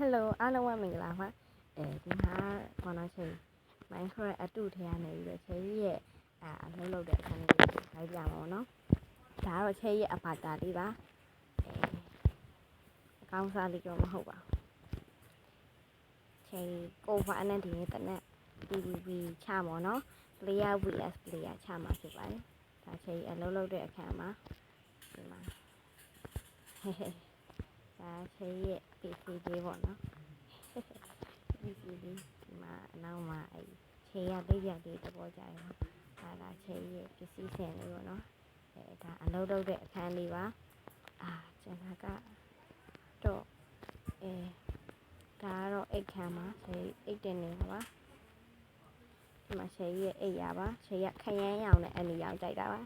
Hello အားလုံးပဲမင်္ဂလာပါဒီမှာခေါင်းချင်း Minecraft အတူထဲကနေပြီးတော့ချေကြီးရဲ့အလုပ်လုပ်တဲ့အခန်းလေးကိုခိုင်းပြမှာပေါ့နော်ဒါကတော့ချေကြီးရဲ့အပါတာလေးပါအကောင်းစားလေးတော့မဟုတ်ပါချေကိုဖာနဲ့ဒီနေ့တနက် PVP ချမှာနော် player vs player ချမှာဖြစ်ပါတယ်ဒါချေကြီးအလုပ်လုပ်တဲ့အခန်းမှာဒီမှာဒါချေရဲ့ PC လေးပေါ့နော်PC လေးဒီမှာအနောက်မှာချေရလေးပြလေးတပေါ်ကြရအောင်ဒါချေရဲ့ပစ္စည်းဆင်လေးပေါ့နော်ဒါအလုပ်လုပ်တဲ့အခန်းလေးပါကျွန်တော်ကတော့ဒါကတော့အိတ်ခမ်းပါချေအိတ်တင်နေတာပါဒီမှာချေရဲ့အိတ်ရပါချေရခရမ်းရောင်နဲ့အနီရောင်ကြိုက်တာပါ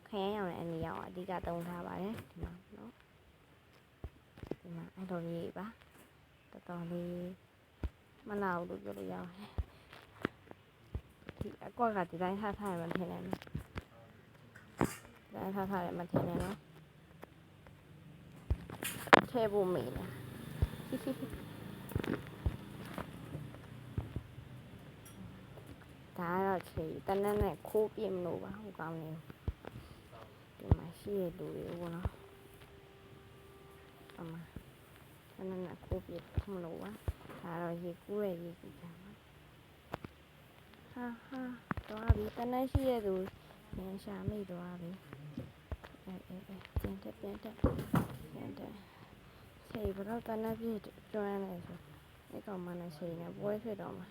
ခရမ်းရောင်နဲ့အနီရောင်အဓိကသုံးထားပါတယ်ဒီမှာနော်ဒီမှာအဲ့လိုကြီးပါတော်တော်လေးမလာဘူးလို့ပြောလို့ရပါတယ်ဒီအကွက်ကဒီတိုင်းထားရမှထင်တယ်နော်ဒီတိုင်းထားရမှထင်တယ်နော်ထည့်ဖို့မေးတယ်ဒါတော့ချေတနက်နဲ့ခိုးပြင်းမလို့ပါဟိုကောင်းနေဒီမှာရှိရလူတွေဘောနော်အမတနက်နဲ့ခိုးပြင်းမလို့ပါဒါတော့ရေကူးရရေကူးကြမှာတော့ပြီတနက်ရှိရသူနင်းရှာမိတော့ပြီပြန်တက်ဆေးဘတော့တနက်ပြည့်ကျွမ်းနေဆိုဒီကောင်မနဲ့ဆေးနေပွဲဖြစ်တော့မှာ